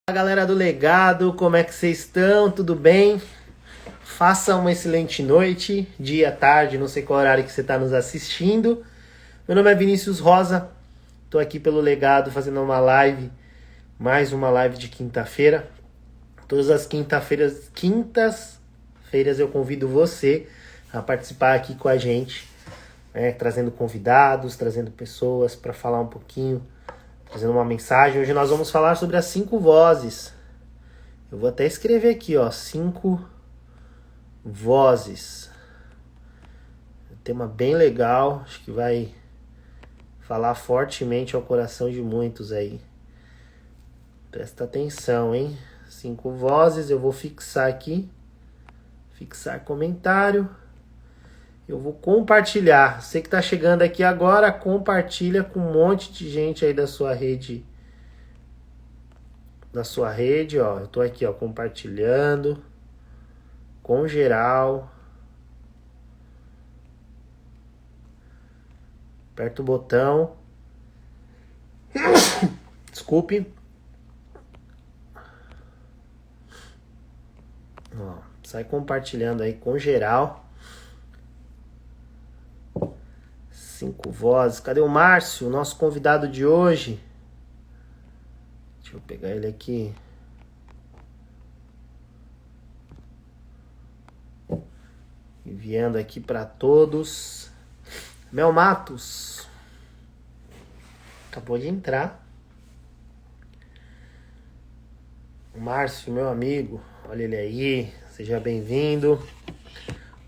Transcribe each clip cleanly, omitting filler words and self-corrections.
Fala galera do Legado, como é que vocês estão? Tudo bem? Faça uma excelente noite, dia, tarde, não sei qual horário que você está nos assistindo. Meu nome é Vinícius Rosa, estou aqui pelo Legado fazendo uma live, mais uma live de quinta-feira. Todas as quintas-feiras eu convido você a participar aqui com a gente, né, trazendo convidados, trazendo pessoas para falar um pouquinho, trazendo uma mensagem. Hoje nós vamos falar sobre as 5 vozes. Eu vou até escrever aqui, ó, 5 vozes. Um tema bem legal, acho que vai falar fortemente ao coração de muitos aí. Presta atenção, hein? 5 vozes, eu vou fixar aqui. Fixar comentário. Eu vou compartilhar. Você que está chegando aqui agora, compartilha com um monte de gente aí da sua rede. Na sua rede, ó. Eu tô aqui, ó, compartilhando. Com geral. Aperta o botão. Desculpe. Ó, sai compartilhando aí com geral. 5 vozes. Cadê o Márcio, nosso convidado de hoje? Deixa eu pegar ele aqui. Enviando aqui para todos. Mel Matos. Acabou de entrar. O Márcio, meu amigo. Olha ele aí. Seja bem-vindo.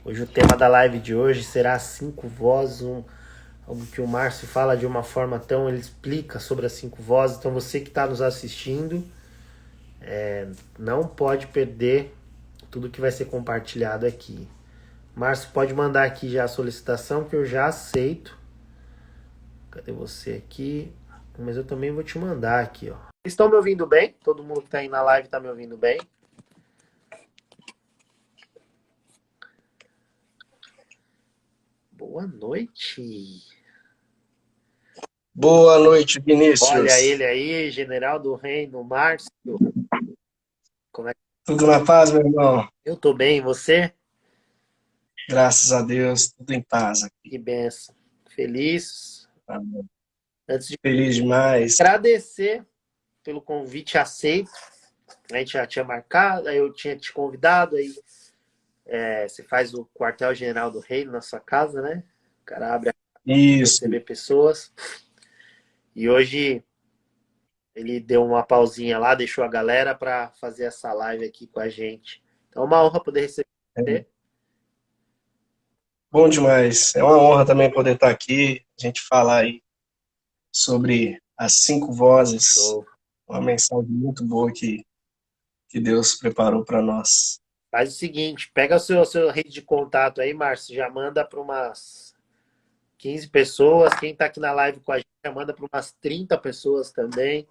Hoje o tema da live de hoje será 5 vozes. Algo que o Márcio fala de uma forma tão... Ele explica sobre as 5 vozes. Então você que está nos assistindo, não pode perder tudo que vai ser compartilhado aqui. Márcio, pode mandar aqui já a solicitação que eu já aceito. Cadê você aqui? Mas eu também vou te mandar aqui, ó. Estão me ouvindo bem? Todo mundo que está aí na live está me ouvindo bem? Boa noite. Boa noite, Olha Vinícius. ele aí, General do Reino, Márcio. Como é que... Tudo na paz, meu irmão? Eu tô bem, e você? Graças a Deus, tudo em paz aqui. Que benção. Feliz. Amém. Antes de Feliz demais. agradecer pelo convite aceito. A gente já tinha marcado, aí eu tinha te convidado, aí você faz o quartel-general do Reino na sua casa, né? O cara abre a Isso. receber pessoas. E hoje ele deu uma pausinha lá, deixou a galera para fazer essa live aqui com a gente. Então é uma honra poder receber É você. bom demais. É uma honra também poder estar aqui, a gente falar aí sobre as 5 vozes, Show. uma mensagem muito boa que Deus preparou para nós. Faz o seguinte, pega a sua rede de contato aí, Márcio, já manda para umas 15 pessoas. Quem está aqui na live com a gente, já manda para umas 30 pessoas também.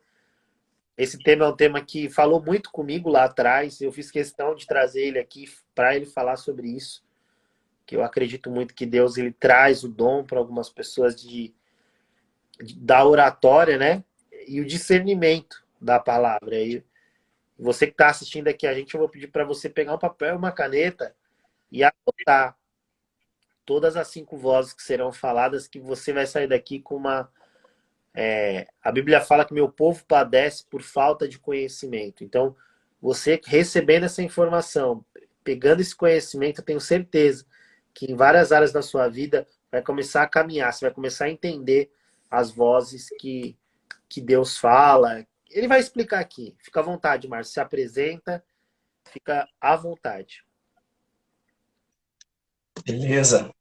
Esse tema é um tema que falou muito comigo lá atrás. Eu fiz questão de trazer ele aqui para ele falar sobre isso. Que eu acredito muito que Deus ele traz o dom para algumas pessoas da oratória, né? E o discernimento da palavra. E você que está assistindo aqui a gente, eu vou pedir para você pegar um papel e uma caneta e anotar todas as 5 vozes que serão faladas, que você vai sair daqui com uma... a Bíblia fala que meu povo padece por falta de conhecimento. Então, você recebendo essa informação, pegando esse conhecimento, eu tenho certeza que em várias áreas da sua vida vai começar a caminhar, você vai começar a entender as vozes que Deus fala. Ele vai explicar aqui. Fica à vontade, Márcio. Se apresenta, fica à vontade. Beleza?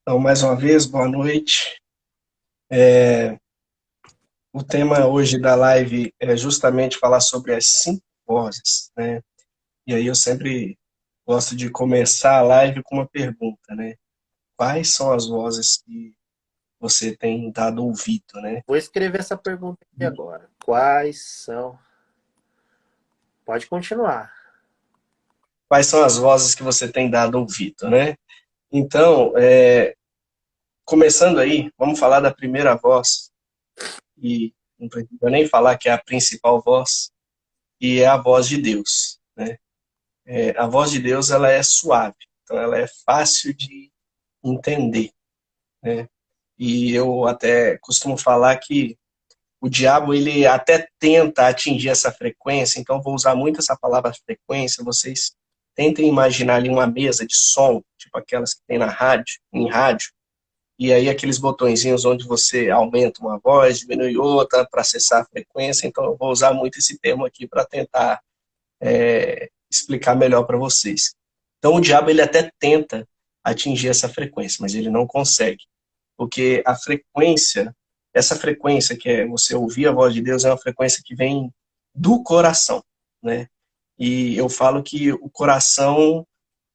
Então, mais uma vez, boa noite. O tema hoje da live é justamente falar sobre as 5 vozes, né? E aí eu sempre gosto de começar a live com uma pergunta, né? Quais são as vozes que você tem dado ouvido, né? Vou escrever essa pergunta aqui agora. Quais são... Pode continuar. Quais são as vozes que você tem dado ouvido, né? Então, começando aí, vamos falar da primeira voz, e não precisa nem falar que é a principal voz, e é a voz de Deus, né? A voz de Deus, ela é suave, então ela é fácil de entender, né? E eu até costumo falar que o diabo, ele até tenta atingir essa frequência, então vou usar muito essa palavra frequência, vocês tentem imaginar ali uma mesa de som, tipo aquelas que tem na rádio, em rádio, e aí aqueles botõezinhos onde você aumenta uma voz, diminui outra para acessar a frequência, então eu vou usar muito esse termo aqui para tentar explicar melhor para vocês. Então o diabo, ele até tenta atingir essa frequência, mas ele não consegue, porque a frequência, essa frequência que é você ouvir a voz de Deus, é uma frequência que vem do coração, né? E eu falo que o coração,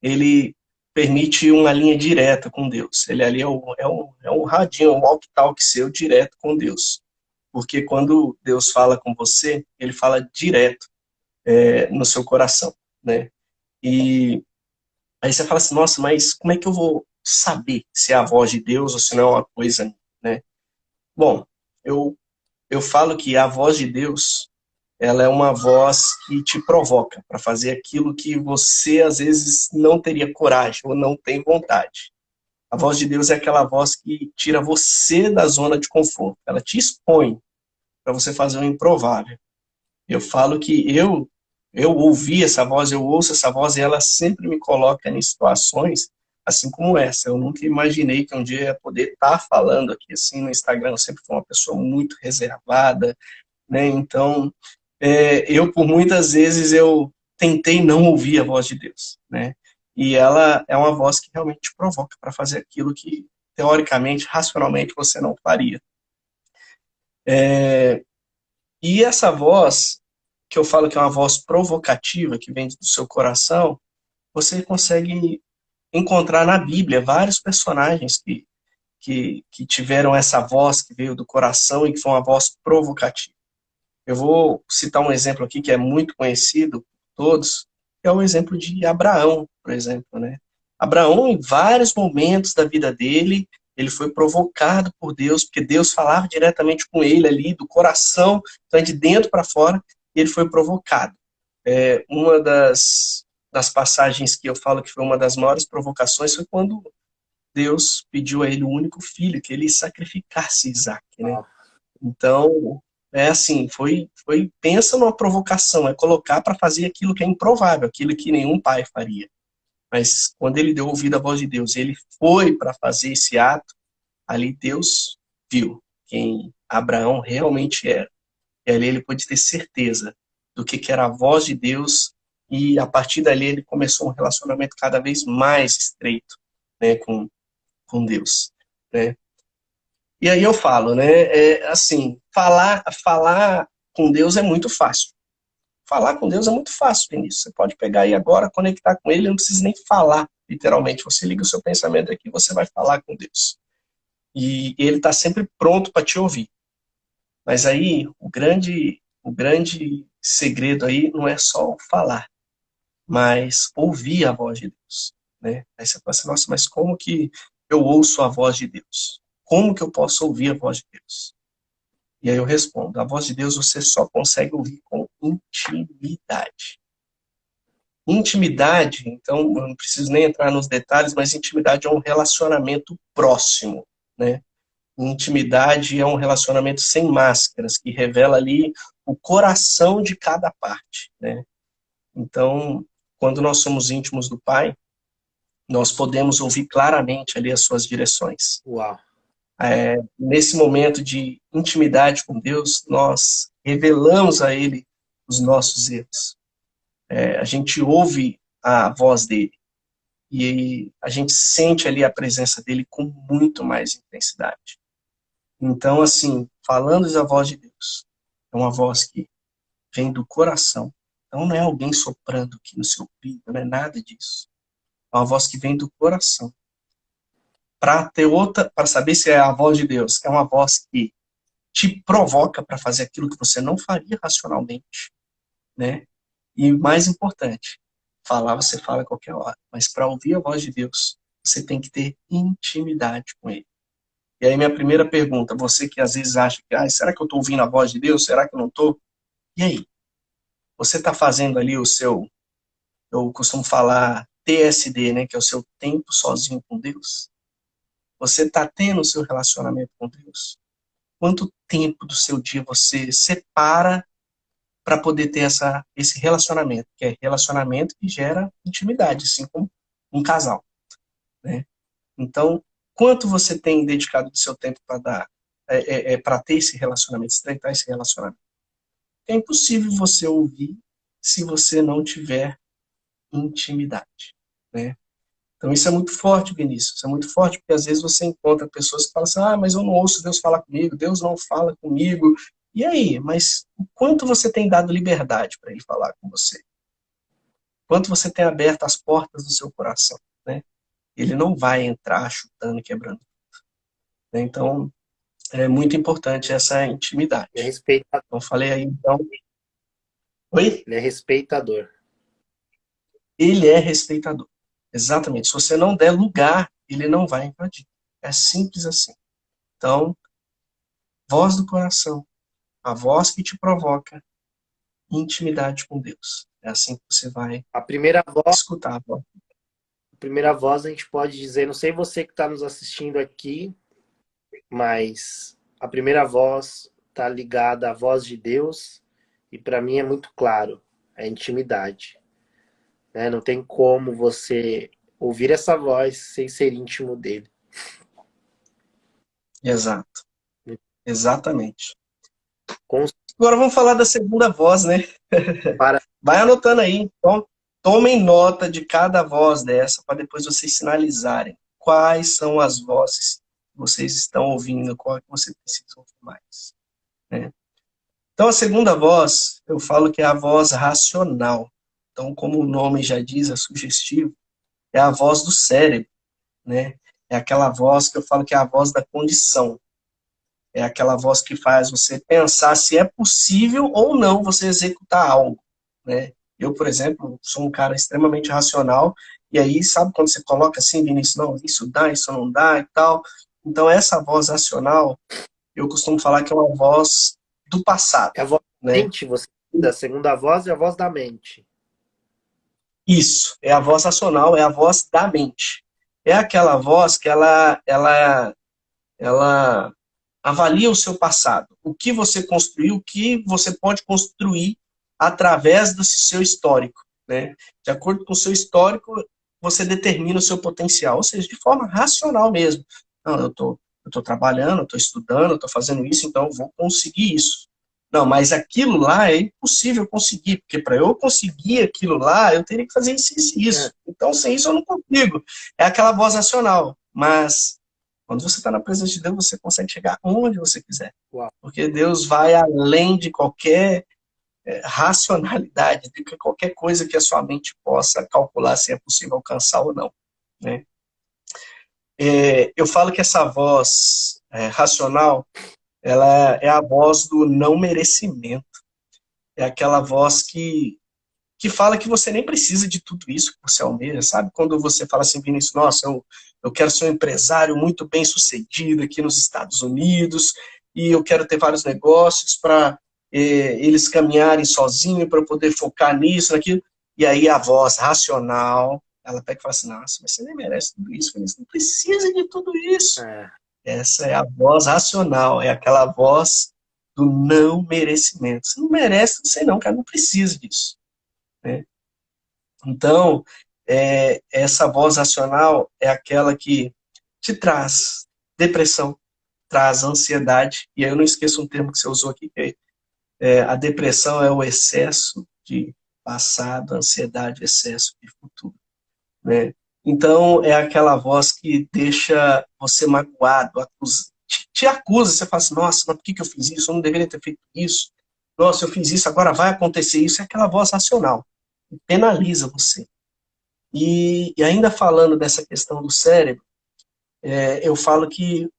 ele permite uma linha direta com Deus. Ele ali é um radinho, um walk-talk seu direto com Deus. Porque quando Deus fala com você, ele fala direto no seu coração, né? E aí você fala assim, nossa, mas como é que eu vou saber se é a voz de Deus ou se não é uma coisa, né? Bom, eu falo que a voz de Deus, ela é uma voz que te provoca para fazer aquilo que você, às vezes, não teria coragem ou não tem vontade. A voz de Deus é aquela voz que tira você da zona de conforto. Ela te expõe para você fazer o improvável. Eu falo que eu ouvi essa voz, eu ouço essa voz e ela sempre me coloca em situações assim como essa. Eu nunca imaginei que um dia eu ia poder estar falando aqui assim no Instagram. Eu sempre fui uma pessoa muito reservada, né? Então, eu por muitas vezes eu tentei não ouvir a voz de Deus, né? E ela é uma voz que realmente te provoca para fazer aquilo que teoricamente, racionalmente você não faria. E essa voz, que eu falo que é uma voz provocativa, que vem do seu coração, você consegue encontrar na Bíblia vários personagens que tiveram essa voz que veio do coração e que foi uma voz provocativa. Eu vou citar um exemplo aqui que é muito conhecido por todos, que é o exemplo de Abraão, por exemplo, né? Abraão, em vários momentos da vida dele, ele foi provocado por Deus, porque Deus falava diretamente com ele ali, do coração, então é de dentro para fora, e ele foi provocado. Uma das passagens que eu falo que foi uma das maiores provocações foi quando Deus pediu a ele o único filho, que ele sacrificasse Isaac, né? Então, assim, pensa numa provocação, é colocar para fazer aquilo que é improvável, aquilo que nenhum pai faria. Mas quando ele deu ouvido à voz de Deus, ele foi para fazer esse ato, ali Deus viu quem Abraão realmente era. E ali ele pôde ter certeza do que era a voz de Deus, e a partir dali ele começou um relacionamento cada vez mais estreito, né, com Deus, né? E aí eu falo, né, assim, falar com Deus é muito fácil. Falar com Deus é muito fácil, Vinícius. Você pode pegar aí agora, conectar com Ele, não precisa nem falar, literalmente. Você liga o seu pensamento aqui, você vai falar com Deus. E Ele está sempre pronto para te ouvir. Mas aí, o grande segredo aí não é só falar, mas ouvir a voz de Deus, né? Aí você fala assim, nossa, mas como que eu ouço a voz de Deus? Como que eu posso ouvir a voz de Deus? E aí eu respondo, a voz de Deus você só consegue ouvir com intimidade. Intimidade, então, eu não preciso nem entrar nos detalhes, mas intimidade é um relacionamento próximo, né? Intimidade é um relacionamento sem máscaras, que revela ali o coração de cada parte, né? Então, quando nós somos íntimos do Pai, nós podemos ouvir claramente ali as suas direções. Uau. Nesse momento de intimidade com Deus, nós revelamos a Ele os nossos erros. A gente ouve a voz dele e a gente sente ali a presença dele com muito mais intensidade. Então, assim, falando da voz de Deus, é uma voz que vem do coração. Então, não é alguém soprando aqui no seu ouvido, não é nada disso. É uma voz que vem do coração. Para saber se é a voz de Deus, é uma voz que te provoca para fazer aquilo que você não faria racionalmente, né? E mais importante, falar você fala a qualquer hora, mas para ouvir a voz de Deus, você tem que ter intimidade com Ele. E aí minha primeira pergunta, você que às vezes acha que, será que eu estou ouvindo a voz de Deus? Será que eu não estou? E aí? Você está fazendo ali o seu, eu costumo falar TSD, né, que é o seu tempo sozinho com Deus? Você está tendo o seu relacionamento com Deus? Quanto tempo do seu dia você separa para poder ter esse relacionamento, que é relacionamento que gera intimidade, assim como um casal, né? Então, quanto você tem dedicado do seu tempo para dar, para ter esse relacionamento, estreitar esse relacionamento? É impossível você ouvir se você não tiver intimidade, né? Então isso é muito forte, Vinícius, é muito forte, porque às vezes você encontra pessoas que falam assim, ah, mas eu não ouço Deus falar comigo, Deus não fala comigo. E aí, mas o quanto você tem dado liberdade para ele falar com você? Quanto você tem aberto as portas do seu coração, né? Ele não vai entrar chutando e quebrando, né? Então, é muito importante essa Ele é intimidade. respeitador. Então, falei aí, então, oi? Ele é respeitador. Ele é respeitador. Exatamente. Se você não der lugar, ele não vai invadir. É simples assim. Então, voz do coração, a voz que te provoca intimidade com Deus. É assim que você vai A primeira voz, escutar a voz. a primeira voz a gente pode dizer, não sei você que está nos assistindo aqui, mas a primeira voz está ligada à voz de Deus e para mim é muito claro, é intimidade, né? Não tem como você ouvir essa voz sem ser íntimo dele. Exato. Exatamente. Com- Agora vamos falar da segunda voz, né? Para Vai anotando aí. Então, tomem nota de cada voz dessa para depois vocês sinalizarem quais são as vozes que vocês estão ouvindo, qual é que você precisa ouvir mais, né? Então, a segunda voz, eu falo que é a voz racional. Então, como o nome já diz, é sugestivo, é a voz do cérebro, né? É aquela voz que eu falo que é a voz da condição. É aquela voz que faz você pensar se é possível ou não você executar algo, né? Eu, por exemplo, sou um cara extremamente racional, e aí, sabe quando você coloca assim, Vinícius, não, isso dá, isso não dá e tal. Então, essa voz racional, eu costumo falar que é uma voz do passado, é a voz da né? mente, você da segunda voz é a voz da mente. Isso, é a voz racional, é a voz da mente. É aquela voz que ela avalia o seu passado, o que você construiu, o que você pode construir através do seu histórico, né? De acordo com o seu histórico, você determina o seu potencial, ou seja, de forma racional mesmo. Não, eu tô trabalhando, eu estou estudando, eu estou fazendo isso, então eu vou conseguir isso. Não, mas aquilo lá é impossível conseguir, porque para eu conseguir aquilo lá, eu teria que fazer isso, isso e É, isso. Então, sem isso eu não consigo. É aquela voz racional, mas quando você está na presença de Deus, você consegue chegar onde você quiser. uau. Porque Deus vai além de qualquer racionalidade, de qualquer coisa que a sua mente possa calcular se é possível alcançar ou não, né? Eu falo que essa voz racional, ela é a voz do não merecimento. É aquela voz que fala que você nem precisa de tudo isso que você almeja, sabe? Quando você fala assim, Vinícius, nossa, eu quero ser um empresário muito bem sucedido aqui nos Estados Unidos e eu quero ter vários negócios para eles caminharem sozinhos para poder focar nisso, naquilo. E aí a voz racional, ela pega e fala assim, nossa, mas você nem merece tudo isso, Vinícius, não precisa de tudo isso. É, Essa é a voz racional, é aquela voz do não merecimento. Você não merece, não sei não, cara, não precisa disso, né? Então, essa voz racional é aquela que te traz depressão, traz ansiedade, e aí eu não esqueço um termo que você usou aqui, que a depressão é o excesso de passado, ansiedade, excesso de futuro, né? Então, é aquela voz que deixa você magoado, te acusa, você fala assim, nossa, mas por que eu fiz isso? Eu não deveria ter feito isso. Nossa, eu fiz isso, agora vai acontecer isso. É aquela voz racional, que penaliza você. E ainda falando dessa questão do cérebro, eu falo que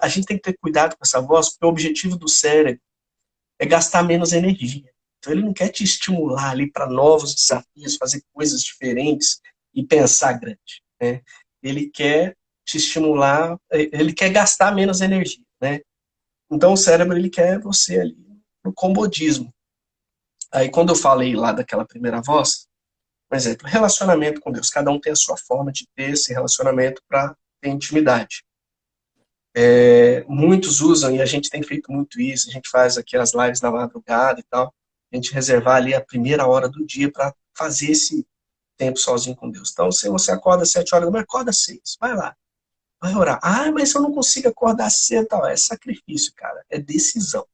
a gente tem que ter cuidado com essa voz, porque o objetivo do cérebro é gastar menos energia. Então ele não quer te estimular ali para novos desafios, fazer coisas diferentes e pensar grande, né? Ele quer te estimular, ele quer gastar menos energia, né? Então o cérebro ele quer você ali no comodismo. Aí quando eu falei lá daquela primeira voz, por exemplo, relacionamento com Deus. Cada um tem a sua forma de ter esse relacionamento para ter intimidade. Muitos usam, e a gente tem feito muito isso, a gente faz aqui as lives na madrugada e tal, a gente reservar ali a primeira hora do dia para fazer esse tempo sozinho com Deus. Então, se você acorda às 7 horas da manhã, acorda às 6, vai lá, vai orar. Ah, mas eu não consigo acordar cedo, tal. É sacrifício, cara, é decisão,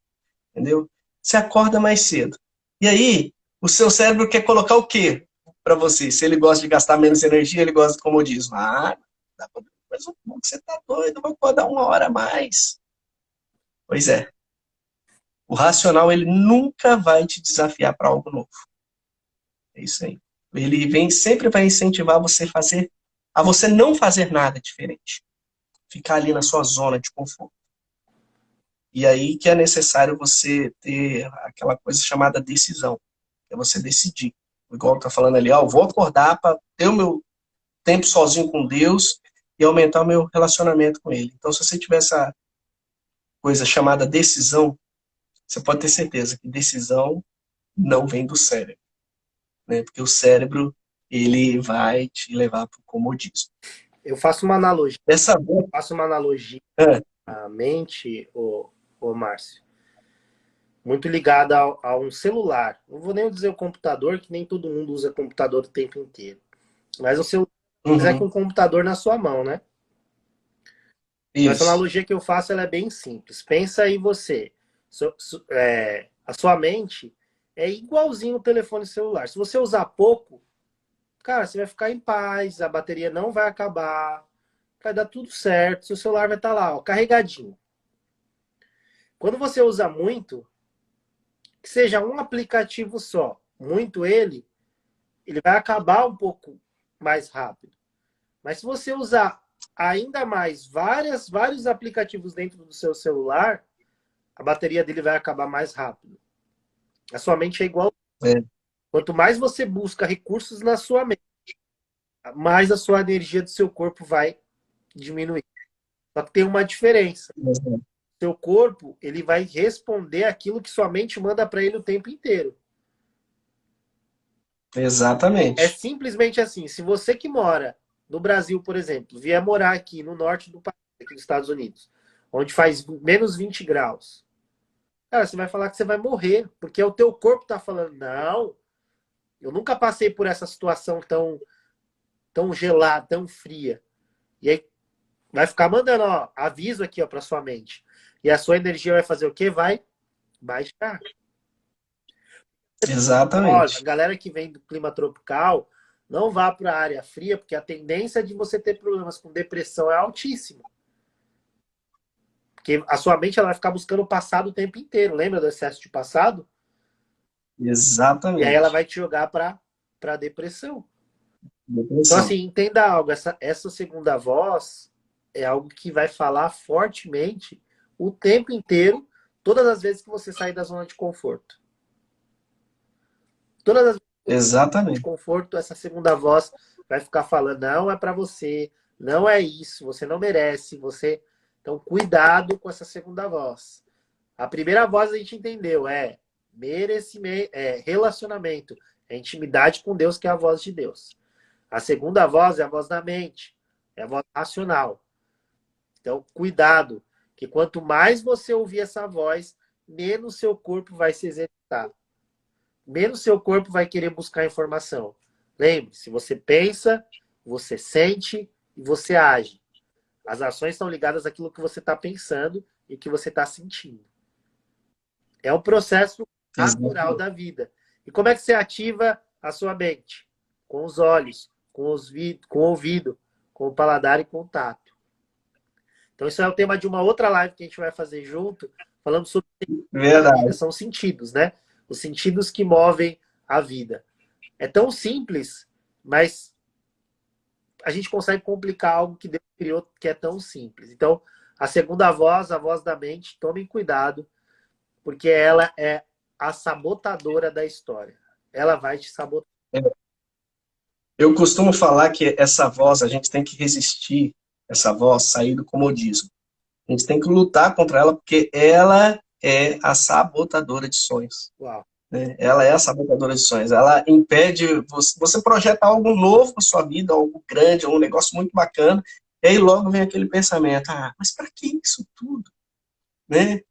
entendeu? Você acorda mais cedo. E aí, o seu cérebro quer colocar o quê para você? Se ele gosta de gastar menos energia, ele gosta de comodismo. Ah, dá pra... mas você tá doido, vai acordar 1 hora a mais. Pois é. O racional, ele nunca vai te desafiar para algo novo. É isso aí. Ele vem, sempre vai incentivar você a você não fazer nada diferente. Ficar ali na sua zona de conforto. E aí que é necessário você ter aquela coisa chamada decisão. É você decidir. Igual tá falando ali, ó, eu vou acordar para ter o meu tempo sozinho com Deus e aumentar o meu relacionamento com Ele. Então, se você tiver essa coisa chamada decisão, você pode ter certeza que decisão não vem do cérebro, né? Porque o cérebro, ele vai te levar para o comodismo. Eu faço uma analogia, Essa faço uma analogia é, à mente, o Márcio, muito ligada a um celular. Não vou nem dizer o computador, que nem todo mundo usa computador o tempo inteiro. Mas o celular é com uhum, o computador na sua mão, né? Então, essa isso, analogia que eu faço ela é bem simples. Pensa aí você. A sua mente é igualzinho o telefone celular. Se você usar pouco, cara, você vai ficar em paz, a bateria não vai acabar, vai dar tudo certo, seu celular vai estar lá, ó, carregadinho. Quando você usa muito, que seja um aplicativo só, muito ele vai acabar um pouco mais rápido. Mas se você usar ainda mais vários aplicativos dentro do seu celular, a bateria dele vai acabar mais rápido. A sua mente é igual. é, Quanto mais você busca recursos na sua mente, mais a sua energia do seu corpo vai diminuir. Só que tem uma diferença. Seu corpo, ele vai responder aquilo que sua mente manda para ele o tempo inteiro. É exatamente, simplesmente assim. Se você que mora no Brasil, por exemplo, vier morar aqui no norte do país, aqui nos Estados Unidos, onde faz menos 20 graus, cara, você vai falar que você vai morrer, porque o teu corpo está falando, não, eu nunca passei por essa situação tão gelada, tão fria. E aí vai ficar mandando, ó, aviso aqui, ó, para sua mente. E a sua energia vai fazer o quê? Vai baixar. Olha, a exatamente, galera que vem do clima tropical, não vá para a área fria, porque a tendência de você ter problemas com depressão é altíssima. Porque a sua mente ela vai ficar buscando o passado o tempo inteiro. Lembra do excesso de passado? E aí ela exatamente. vai te jogar para depressão. Então, Depressão. assim, entenda algo. Essa segunda voz é algo que vai falar fortemente o tempo inteiro, todas as vezes que você sair da zona de conforto. Todas as de Exatamente, conforto, essa segunda voz vai ficar falando, não é para você, não é isso, você não merece, você. Então, cuidado com essa segunda voz. A primeira voz a gente entendeu, é merecimento, é relacionamento, é intimidade com Deus, que é a voz de Deus. A segunda voz é a voz da mente, é a voz racional. Então, cuidado, que quanto mais você ouvir essa voz, menos seu corpo vai se exercitar, menos seu corpo vai querer buscar informação. Lembre-se, você pensa, você sente e você age. As ações estão ligadas àquilo que você está pensando e que você está sentindo. É um processo natural exatamente. da vida. E como é que você ativa a sua mente? Com os olhos, com o ouvido, com o paladar e com o tato. Então, isso é o tema de uma outra live que a gente vai fazer junto, falando sobre a vida. Verdade. São sentidos, né? Os sentidos que movem a vida. É tão simples, mas a gente consegue complicar algo que Deus criou que é tão simples. Então, a segunda voz, a voz da mente, tomem cuidado, porque ela é a sabotadora da história. Ela vai te sabotar. Eu costumo falar que essa voz, a gente tem que resistir, essa voz, sair do comodismo. A gente tem que lutar contra ela, porque ela é a sabotadora de sonhos. Uau. né? Ela é a sabotadora de sonhos. Ela impede, você projeta algo novo na sua vida, algo grande, um negócio muito bacana, e aí logo vem aquele pensamento, mas para que isso tudo? Né?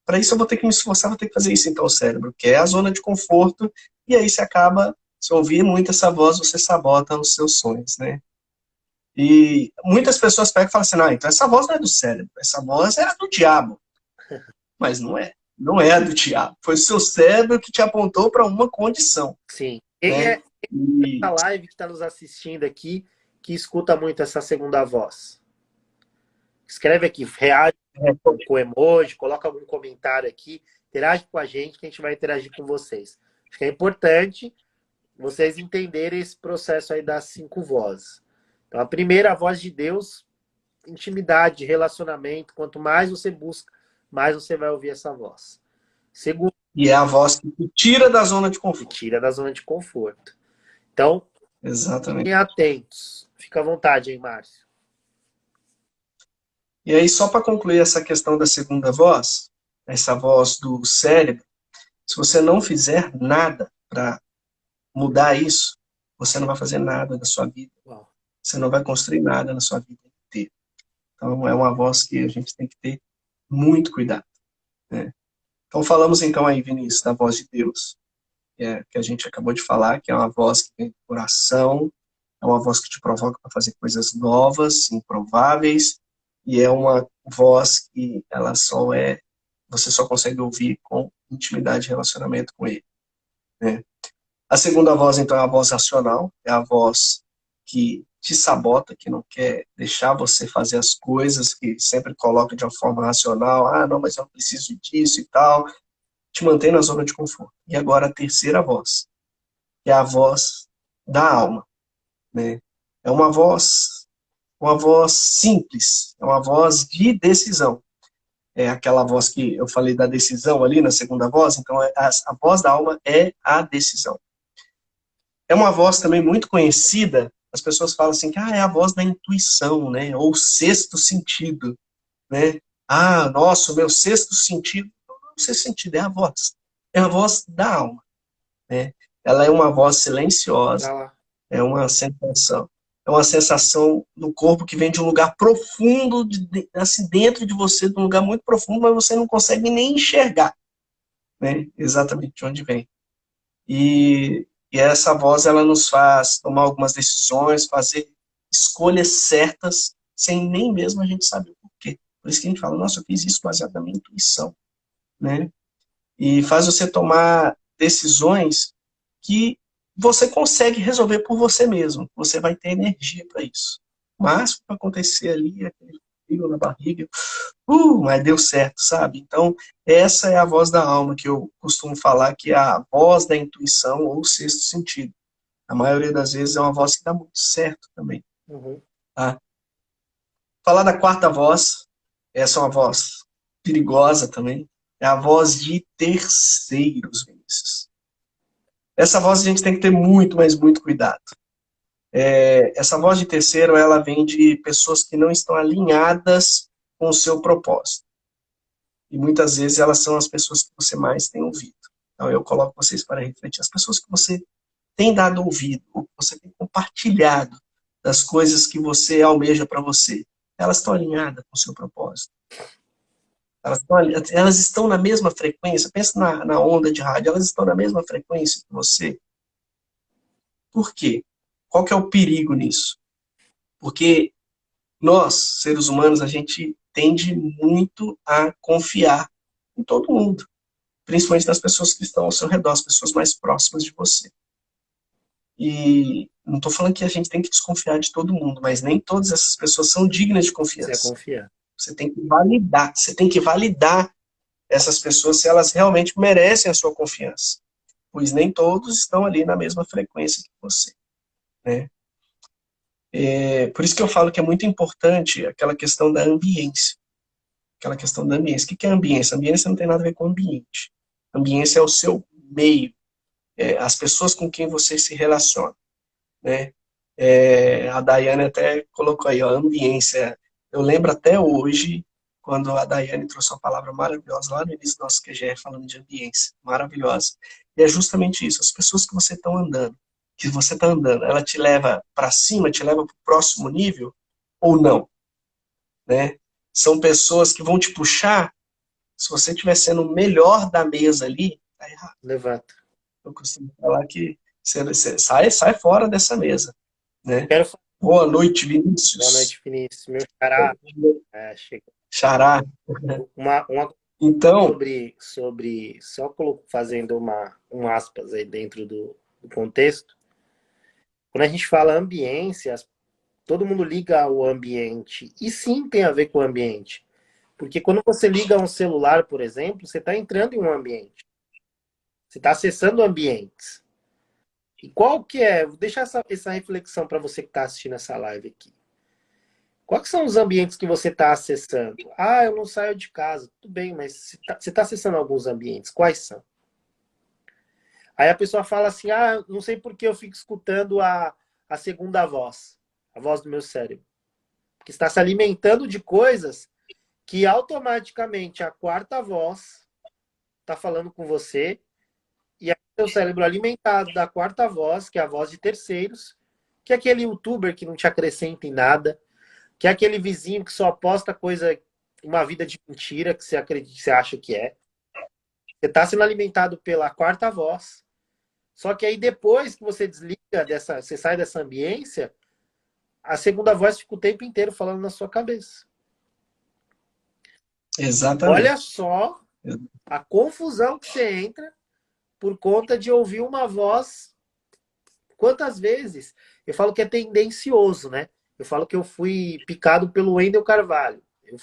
Para isso eu vou ter que me esforçar, vou ter que fazer isso. Então o cérebro quer a zona de conforto, e aí você acaba, se ouvir muito essa voz, você sabota os seus sonhos, né? E muitas pessoas pegam e falam assim, não, então essa voz não é do cérebro, essa voz é a do diabo. Mas não é. Não é a do diabo. Foi o seu cérebro que te apontou para uma condição, Sim. Quem né? é E, essa live que está nos assistindo aqui que escuta muito essa segunda voz? Escreve aqui, reage com emoji, coloca algum comentário aqui, interage com a gente que a gente vai interagir com vocês. Acho que é importante vocês entenderem esse processo aí das 5 vozes. Então, a primeira, a voz de Deus, intimidade, relacionamento. Quanto mais você busca, mais você vai ouvir essa voz. Segundo, e é a voz que te tira da zona de que conforto. tira da zona de conforto. Então, Exatamente. fiquem atentos. Fica à vontade, hein, Márcio? E aí, só para concluir essa questão da segunda voz, essa voz do cérebro, se você não fizer nada para mudar isso, você não vai fazer nada da sua vida. Uau. Você não vai construir nada na sua vida inteira. Então, é uma voz que a gente tem que ter muito cuidado, né? Então, falamos então aí, Vinícius, da voz de Deus, que a gente acabou de falar, que é uma voz que vem do coração, é uma voz que te provoca para fazer coisas novas, improváveis, e é uma voz que ela você só consegue ouvir com intimidade e relacionamento com ele, né? A segunda voz, então, é a voz racional, é a voz que te sabota, que não quer deixar você fazer as coisas, que sempre coloca de uma forma racional, não, mas eu não preciso disso e tal, te mantém na zona de conforto. E agora a terceira voz, que é a voz da alma, né? É uma voz simples, é uma voz de decisão. É aquela voz que eu falei da decisão ali na segunda voz, então a voz da alma é a decisão. É uma voz também muito conhecida, as pessoas falam assim, que é a voz da intuição, né? Ou sexto sentido, né? Nossa, o meu sexto sentido, não é o sexto sentido, é a voz da alma, né? Ela é uma voz silenciosa, Pra lá. é uma sensação no corpo que vem de um lugar profundo, assim, dentro de você, de um lugar muito profundo, mas você não consegue nem enxergar, né? Exatamente de onde vem. E essa voz, ela nos faz tomar algumas decisões, fazer escolhas certas, sem nem mesmo a gente saber o porquê. Por isso que a gente fala, nossa, eu fiz isso baseado na minha intuição, né? E faz você tomar decisões que você consegue resolver por você mesmo. Você vai ter energia para isso. Mas para acontecer ali, aquele frio na barriga, mas deu certo, sabe? Então, essa é a voz da alma que eu costumo falar, que é a voz da intuição ou sexto sentido. A maioria das vezes é uma voz que dá muito certo também. Uhum. Tá? Falar da quarta voz, essa é uma voz perigosa também, é a voz de terceiros, Vinícius. Essa voz a gente tem que ter muito, mas muito cuidado. Essa voz de terceiro, ela vem de pessoas que não estão alinhadas com o seu propósito. E muitas vezes elas são as pessoas que você mais tem ouvido. Então eu coloco vocês para refletir. As pessoas que você tem dado ouvido, ou que você tem compartilhado das coisas que você almeja para você, elas estão alinhadas com o seu propósito. Elas estão na mesma frequência. Pensa na onda de rádio, elas estão na mesma frequência que você. Por quê? Qual que é o perigo nisso? Porque nós, seres humanos, a gente tende muito a confiar em todo mundo, principalmente nas pessoas que estão ao seu redor, as pessoas mais próximas de você. E não estou falando que a gente tem que desconfiar de todo mundo, mas nem todas essas pessoas são dignas de Você é confiança. confiar. Você tem que validar essas pessoas se elas realmente merecem a sua confiança, pois nem todos estão ali na mesma frequência que você, né? Por isso que eu falo que é muito importante aquela questão da ambiência. Aquela questão da ambiência. O que é ambiência? Ambiência não tem nada a ver com ambiente. Ambiência é o seu meio, as pessoas com quem você se relaciona, né? A Daiane até colocou aí, ó, ambiência. Eu lembro até hoje quando a Daiane trouxe uma palavra maravilhosa lá no início do nosso QGR, falando de ambiência, maravilhosa. E é justamente isso, as pessoas que você está andando, ela te leva para cima, te leva para o próximo nível ou não, né? São pessoas que vão te puxar, se você estiver sendo o melhor da mesa ali, tá errado. Levanta. Eu costumo falar que você sai fora dessa mesa, né? Quero falar. Boa noite, Boa noite, Vinícius. Vinícius. Meu xará. Chega. Xará. Uma Então, só fazendo um aspas aí dentro do contexto. Quando a gente fala ambiência, todo mundo liga ao ambiente. E sim tem a ver com o ambiente. Porque quando você liga um celular, por exemplo, você está entrando em um ambiente. Você está acessando ambientes. E qual que é? Vou deixar essa reflexão para você que está assistindo essa live aqui. Quais são os ambientes que você está acessando? Ah, eu não saio de casa. Tudo bem, mas você está acessando alguns ambientes. Quais são? Aí a pessoa fala assim, ah, não sei por que eu fico escutando a segunda voz, a voz do meu cérebro. Porque está se alimentando de coisas que automaticamente a quarta voz está falando com você e aí o seu cérebro alimentado da quarta voz, que é a voz de terceiros, que é aquele youtuber que não te acrescenta em nada, que é aquele vizinho que só posta coisa, uma vida de mentira que você acredita, que você acha que é. Você está sendo alimentado pela quarta voz. Só que aí depois que você desliga você sai dessa ambiência, a segunda voz fica o tempo inteiro falando na sua cabeça. Olha exatamente. só a confusão que você entra por conta de ouvir uma voz. Quantas vezes? Eu falo que é tendencioso, né? Eu falo que eu fui picado pelo Wendel Carvalho. Eu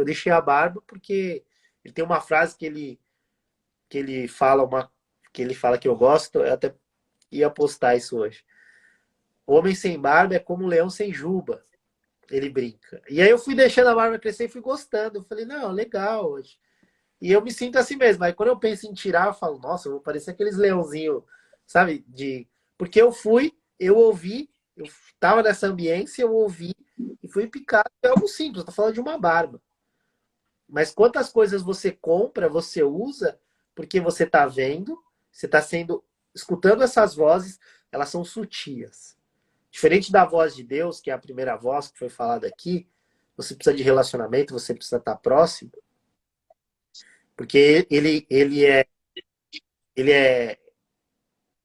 deixei a barba porque ele tem uma frase que ele fala que ele fala que eu gosto, eu até ia postar isso hoje. O homem sem barba é como um leão sem juba. Ele brinca. E aí eu fui deixando a barba crescer e fui gostando. Eu falei, não, legal hoje. E eu me sinto assim mesmo. Aí quando eu penso em tirar, eu falo, nossa, eu vou parecer aqueles leãozinhos, sabe? Porque eu ouvi, eu tava nessa ambiência, eu ouvi e fui picado. É algo simples, eu tô falando de uma barba. Mas quantas coisas você compra, você usa, porque você tá vendo, você tá escutando essas vozes, elas são sutis. Diferente da voz de Deus, que é a primeira voz que foi falada aqui, você precisa de relacionamento, você precisa estar próximo, porque ele é,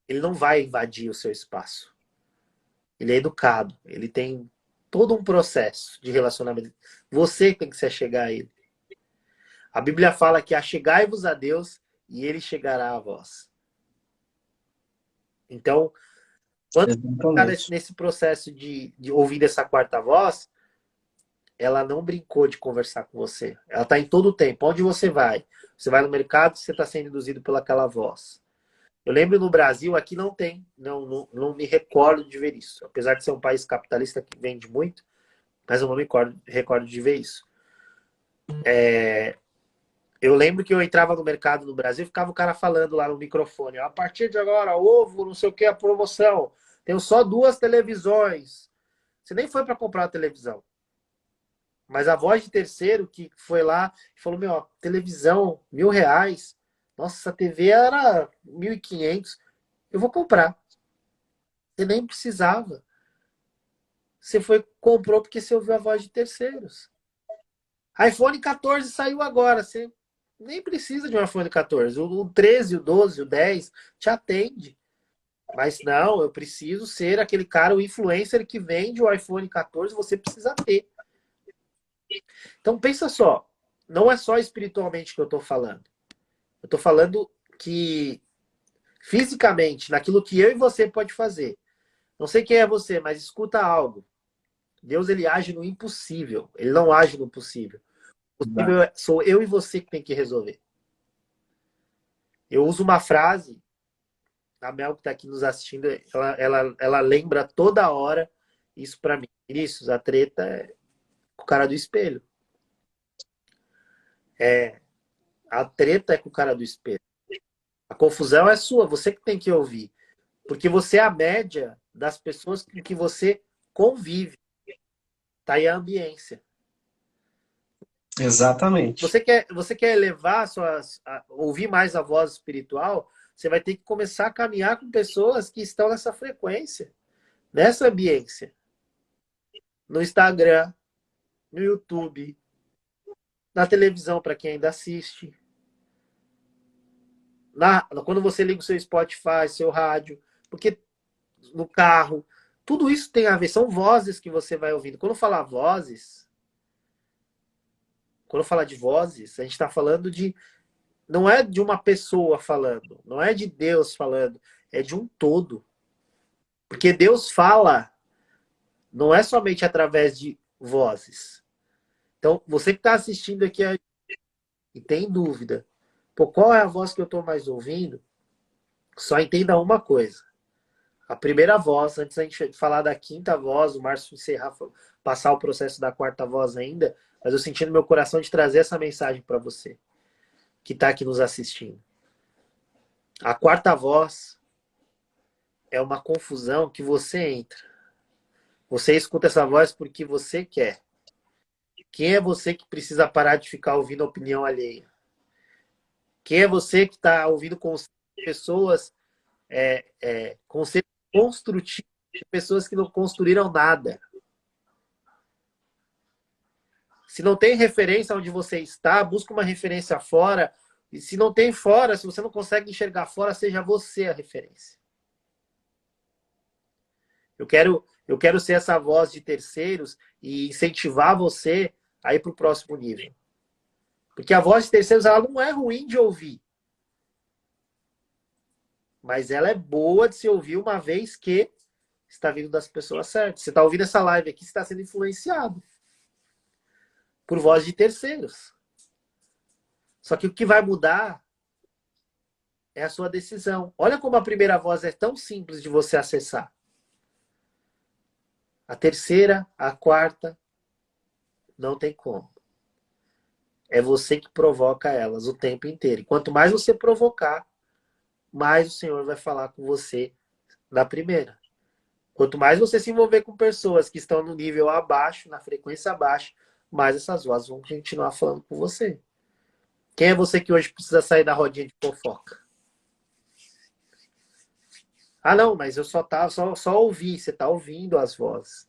ele não vai invadir o seu espaço. Ele é educado, ele tem todo um processo de relacionamento. Você tem que se achegar a ele. A Bíblia fala que achegai-vos a Deus e ele chegará a vós. Então, quando está Exatamente. nesse processo de ouvir essa quarta voz, ela não brincou de conversar com você. Ela está em todo o tempo. Onde você vai? Você vai no mercado, você está sendo induzido pelaquela voz. Eu lembro no Brasil, aqui não tem. Não me recordo de ver isso. Apesar de ser um país capitalista que vende muito, mas eu não me recordo de ver isso. Eu lembro que eu entrava no mercado no Brasil, ficava o cara falando lá no microfone, a partir de agora, ovo, não sei o que, a promoção. Tenho só 2 televisões. Você nem foi para comprar a televisão. Mas a voz de terceiro que foi lá e falou, meu, televisão, R$ 1.000. Nossa, essa TV era 1.500. Eu vou comprar. Você nem precisava. Você comprou porque você ouviu a voz de terceiros. iPhone 14 saiu agora. Você nem precisa de um iPhone 14. O 13, o 12, o 10 te atende. Mas não, eu preciso ser aquele cara, o influencer que vende o iPhone 14, você precisa ter. Então pensa só, não é só espiritualmente que eu estou falando. Eu estou falando que fisicamente, naquilo que eu e você pode fazer. Não sei quem é você, mas escuta algo. Deus ele age no impossível. Ele não age no possível. O possível sou eu e você que tem que resolver. Eu uso uma frase, a Mel que está aqui nos assistindo, ela lembra toda hora isso para mim. Vinícius, a treta é com o cara do espelho. A treta é com o cara do espelho. A confusão é sua, você que tem que ouvir. Porque você é a média das pessoas com que você convive. Tá aí a ambiência. Exatamente. Você quer elevar ouvir mais a voz espiritual, você vai ter que começar a caminhar com pessoas que estão nessa frequência, nessa ambiência. No Instagram, no YouTube, na televisão para quem ainda assiste, quando você liga o seu Spotify, seu rádio, porque no carro, tudo isso tem a ver, são vozes que você vai ouvindo. Quando falar de vozes, a gente está falando de, não é de uma pessoa falando, não é de Deus falando, é de um todo. Porque Deus fala, não é somente através de vozes. Então, você que está assistindo aqui e tem dúvida, pô, qual é a voz que eu estou mais ouvindo? Só entenda uma coisa. A primeira voz, antes da gente falar da quinta voz, o Márcio encerrar, passar o processo da quarta voz ainda, mas eu senti no meu coração de trazer essa mensagem para você, que está aqui nos assistindo. A quarta voz é uma confusão que você entra. Você escuta essa voz porque você quer. Quem é você que precisa parar de ficar ouvindo a opinião alheia? Quem é você que está ouvindo conselhos de pessoas, conselhos construtivos de pessoas que não construíram nada? Se não tem referência onde você está, busca uma referência fora. E se não tem fora, se você não consegue enxergar fora, seja você a referência. Eu quero ser essa voz de terceiros e incentivar você a ir para o próximo nível. Porque a voz de terceiros ela não é ruim de ouvir. Mas ela é boa de se ouvir uma vez que está vindo das pessoas certas. Você está ouvindo essa live aqui, você está sendo influenciado por voz de terceiros. Só que o que vai mudar é a sua decisão. Olha como a primeira voz é tão simples de você acessar. A terceira, a quarta, não tem como. É você que provoca elas o tempo inteiro. E quanto mais você provocar, mais o Senhor vai falar com você na primeira. Quanto mais você se envolver com pessoas que estão no nível abaixo, na frequência abaixo, mais essas vozes vão continuar falando com você. Quem é você que hoje precisa sair da rodinha de fofoca? Ah, não, mas eu só ouvi. Você está ouvindo as vozes.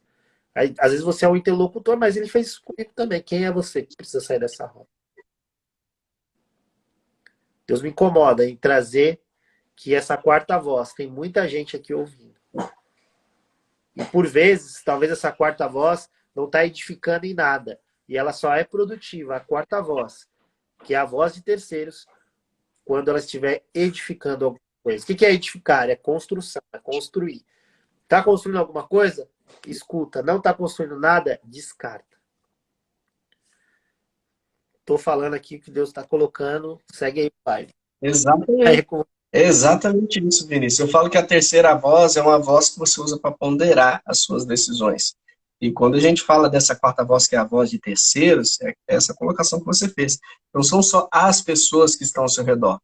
Aí, às vezes você é um interlocutor, mas ele fez isso comigo também. Quem é você que precisa sair dessa roda? Deus me incomoda em trazer que essa quarta voz, tem muita gente aqui ouvindo. E por vezes, talvez essa quarta voz não está edificando em nada. E ela só é produtiva, a quarta voz, que é a voz de terceiros, quando ela estiver edificando alguma coisa. O que é edificar? É construção, é construir. Está construindo alguma coisa? Escuta. Não está construindo nada? Descarta. Estou falando aqui que Deus está colocando. Segue aí, pai. Exatamente. É exatamente isso, Vinícius. Eu falo que a terceira voz é uma voz que você usa para ponderar as suas decisões. E quando a gente fala dessa quarta voz, que é a voz de terceiros, é essa colocação que você fez. Não são só as pessoas que estão ao seu redor,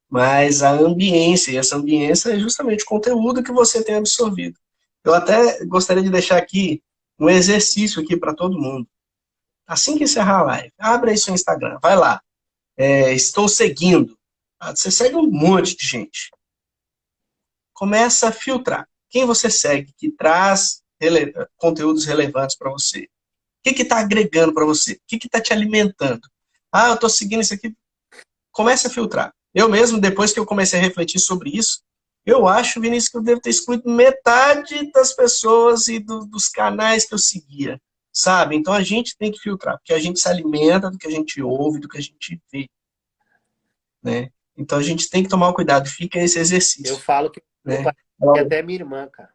mas a ambiência. E essa ambiência é justamente o conteúdo que você tem absorvido. Eu até gostaria de deixar aqui um exercício aqui para todo mundo. Assim que encerrar a live, abre aí seu Instagram, vai lá. Estou seguindo. Você segue um monte de gente. Começa a filtrar. Quem você segue que traz conteúdos relevantes para você? O que está agregando para você? O que está te alimentando? Ah, eu estou seguindo isso aqui. Comece a filtrar. Eu mesmo, depois que eu comecei a refletir sobre isso, eu acho, Vinícius, que eu devo ter excluído metade das pessoas e dos canais que eu seguia, sabe? Então a gente tem que filtrar, porque a gente se alimenta do que a gente ouve, do que a gente vê, né? Então a gente tem que tomar cuidado, fica esse Eu exercício, falo que meu né? pai é até minha irmã, cara.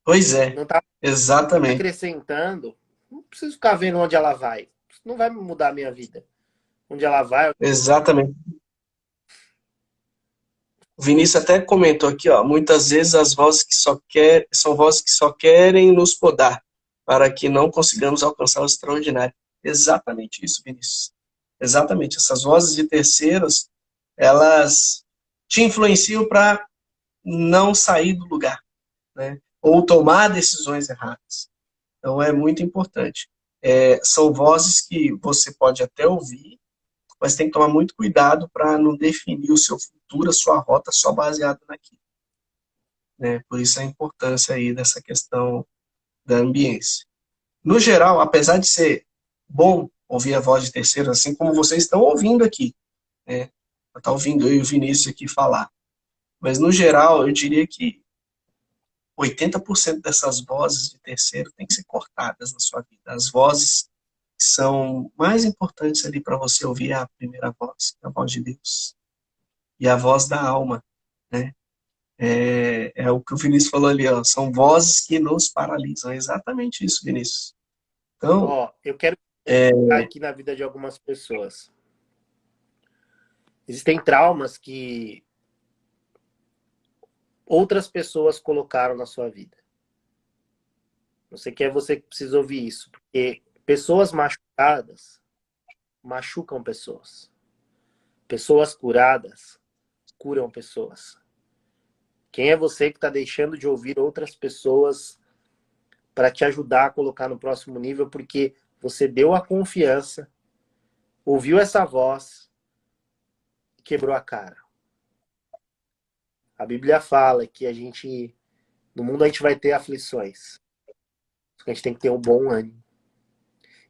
Pois é, Não está exatamente, acrescentando. Não preciso ficar vendo onde ela vai. Isso não vai mudar a minha vida. Onde ela vai. exatamente. O Vinícius até comentou aqui, ó, muitas vezes as vozes que são vozes que só querem nos podar, para que não consigamos alcançar o extraordinário. Exatamente isso, Vinícius. Exatamente. Essas vozes de terceiros, elas te influenciam para não sair do lugar, né? Ou tomar decisões erradas. Então é muito importante. são vozes que você pode até ouvir, mas tem que tomar muito cuidado para não definir o seu futuro, a sua rota, só baseado naquilo, né? Por isso a importância aí dessa questão da ambiência. No geral, apesar de ser bom ouvir a voz de terceiros, assim como vocês estão ouvindo aqui, né? Está ouvindo eu e o Vinícius aqui falar. Mas, no geral, eu diria que 80% dessas vozes de terceiro têm que ser cortadas na sua vida. As vozes que são mais importantes ali para você ouvir é a primeira voz, a voz de Deus. E a voz da alma, né? É o que o Vinícius falou ali, ó, são vozes que nos paralisam. É exatamente isso, Vinícius. Então, Ó, eu quero colocar aqui na vida de algumas pessoas. Existem traumas que outras pessoas colocaram na sua vida. Não sei que é você que precisa ouvir isso, porque pessoas machucadas machucam pessoas. Pessoas curadas curam pessoas. Quem é você que está deixando de ouvir outras pessoas para te ajudar a colocar no próximo nível, porque você deu a confiança, ouviu essa voz e quebrou a cara? A Bíblia fala que no mundo a gente vai ter aflições. A gente tem que ter um bom ânimo.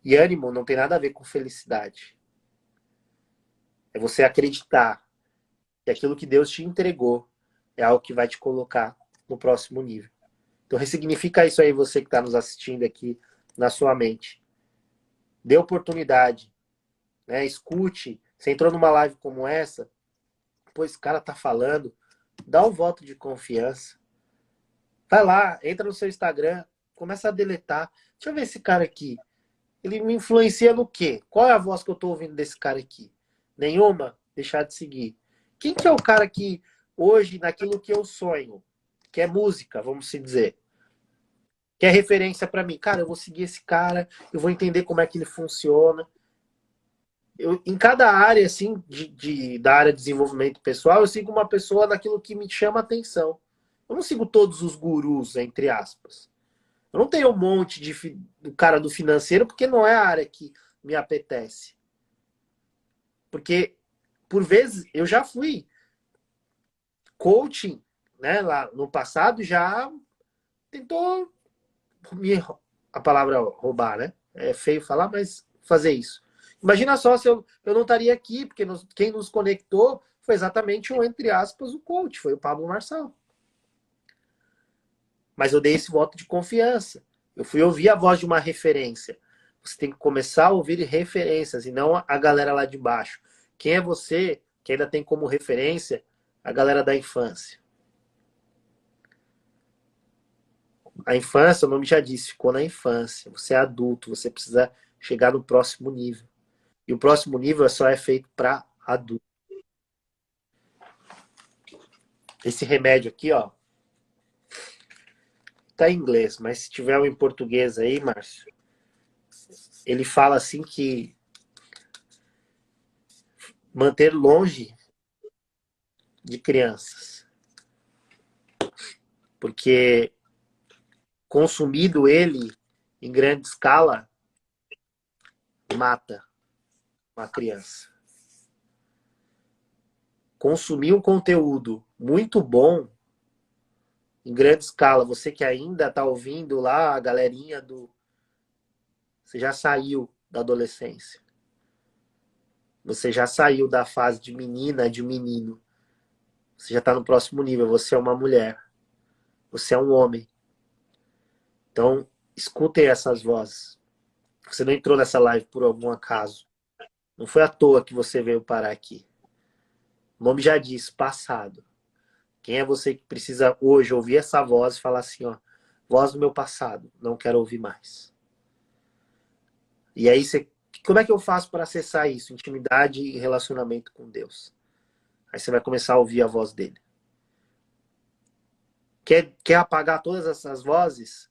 E ânimo não tem nada a ver com felicidade. É você acreditar que aquilo que Deus te entregou é algo que vai te colocar no próximo nível. Então ressignifica isso aí, você que está nos assistindo aqui, na sua mente. Dê oportunidade, né? Escute. Você entrou numa live como essa, pô, esse cara tá falando, dá um voto de confiança. Vai lá, entra no seu Instagram, começa a deletar. Deixa eu ver esse cara aqui. Ele me influencia no quê? Qual é a voz que eu tô ouvindo desse cara aqui? Nenhuma? Deixar de seguir. Quem que é o cara que hoje, naquilo que eu sonho, que é música, vamos se dizer, que é referência para mim? Cara, eu vou seguir esse cara, eu vou entender como é que ele funciona. Em cada área, assim, da área de desenvolvimento pessoal, eu sigo uma pessoa naquilo que me chama a atenção. Eu não sigo todos os gurus, entre aspas. Eu não tenho um monte do cara do financeiro, porque não é a área que me apetece. Porque, por vezes, eu já fui coaching, né, lá no passado, já tentou a palavra roubar, né? É feio falar, mas fazer isso. Imagina só se eu não estaria aqui, porque quem nos conectou foi exatamente entre aspas, o coach, foi o Pablo Marçal. Mas eu dei esse voto de confiança. Eu fui ouvir a voz de uma referência. Você tem que começar a ouvir referências e não a galera lá de baixo. Quem é você que ainda tem como referência a galera da infância? A infância, o nome já disse, ficou na infância. Você é adulto, você precisa chegar no próximo nível. E o próximo nível só é feito para adulto. Esse remédio aqui, ó, tá em inglês, mas se tiver um em português aí, Márcio, ele fala assim que manter longe de crianças. Porque consumido ele em grande escala, mata uma criança. Consumir um conteúdo muito bom em grande escala, você que ainda está ouvindo lá a galerinha do... Você já saiu da adolescência. Você já saiu da fase de menina, de menino. Você já está no próximo nível. Você é uma mulher. Você é um homem. Então, escutem essas vozes. Você não entrou nessa live por algum acaso. Não foi à toa que você veio parar aqui. O nome já diz, passado. Quem é você que precisa hoje ouvir essa voz e falar assim, ó, voz do meu passado, não quero ouvir mais. E aí, como é que eu faço para acessar isso? Intimidade e relacionamento com Deus. Aí você vai começar a ouvir a voz dele. Quer apagar todas essas vozes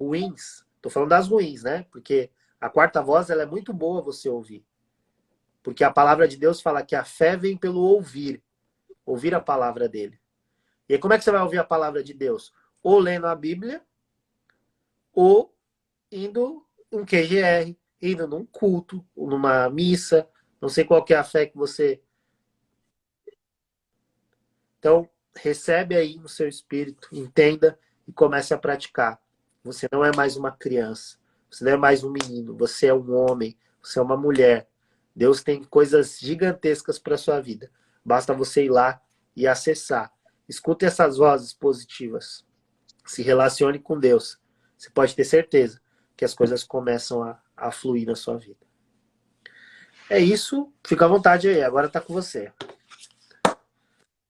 ruins? Tô falando das ruins, né? Porque a quarta voz, ela é muito boa você ouvir. Porque a palavra de Deus fala que a fé vem pelo ouvir. Ouvir a palavra dele. E aí, como é que você vai ouvir a palavra de Deus? Ou lendo a Bíblia, ou indo um QGR, indo num culto, numa missa, não sei qual que é a fé que você... Então, recebe aí no seu espírito, entenda e comece a praticar. Você não é mais uma criança, você não é mais um menino, você é um homem, você é uma mulher. Deus tem coisas gigantescas para sua vida. Basta você ir lá e acessar. Escute essas vozes positivas. Se relacione com Deus. Você pode ter certeza que as coisas começam a fluir na sua vida. É isso. Fica à vontade aí. Agora está com você.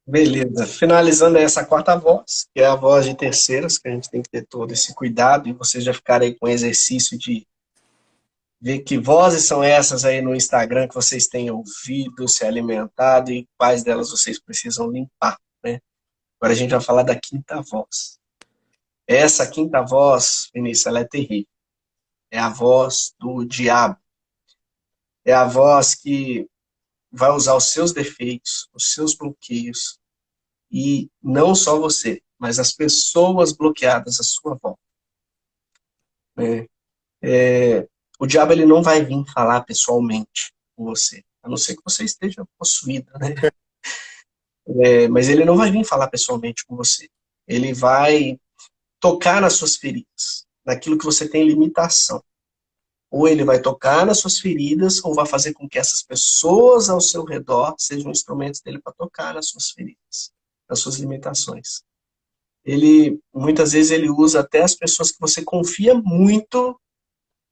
Beleza. Finalizando essa quarta voz, que é a voz de terceiros, que a gente tem que ter todo esse cuidado, e vocês já ficaram aí com o exercício de ver que vozes são essas aí no Instagram que vocês têm ouvido, se alimentado, e quais delas vocês precisam limpar, né? Agora a gente vai falar da quinta voz. Essa quinta voz, Vinícius, ela é terrível. É a voz do diabo. É a voz que vai usar os seus defeitos, os seus bloqueios, e não só você, mas as pessoas bloqueadas à sua volta, né? O diabo ele não vai vir falar pessoalmente com você, a não ser que você esteja possuído, né? Mas ele não vai vir falar pessoalmente com você. Ele vai tocar nas suas feridas, naquilo que você tem limitação. Ou ele vai tocar nas suas feridas, ou vai fazer com que essas pessoas ao seu redor sejam instrumentos dele para tocar nas suas feridas, nas suas limitações. Ele, muitas vezes, ele usa até as pessoas que você confia muito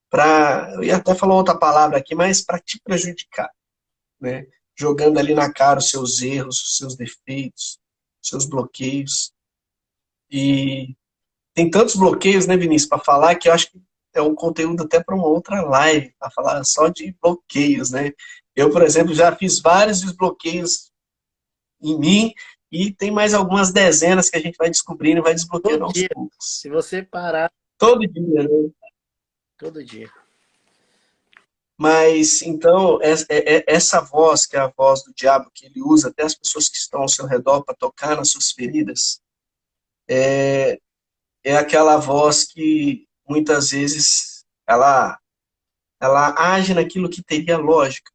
para, eu ia até falar outra palavra aqui, mas para te prejudicar, né? Jogando ali na cara os seus erros, os seus defeitos, os seus bloqueios. E tem tantos bloqueios, né, Vinícius, para falar que eu acho que é um conteúdo até para uma outra live, para falar só de bloqueios, né? Eu, por exemplo, já fiz vários desbloqueios em mim e tem mais algumas dezenas que a gente vai descobrindo e vai Todo desbloqueando aos dia. poucos. Se você parar, Todo dia, né? todo dia. Mas, então, essa voz, que é a voz do diabo, que ele usa até as pessoas que estão ao seu redor para tocar nas suas feridas, é aquela voz que, muitas vezes, ela age naquilo que teria lógica,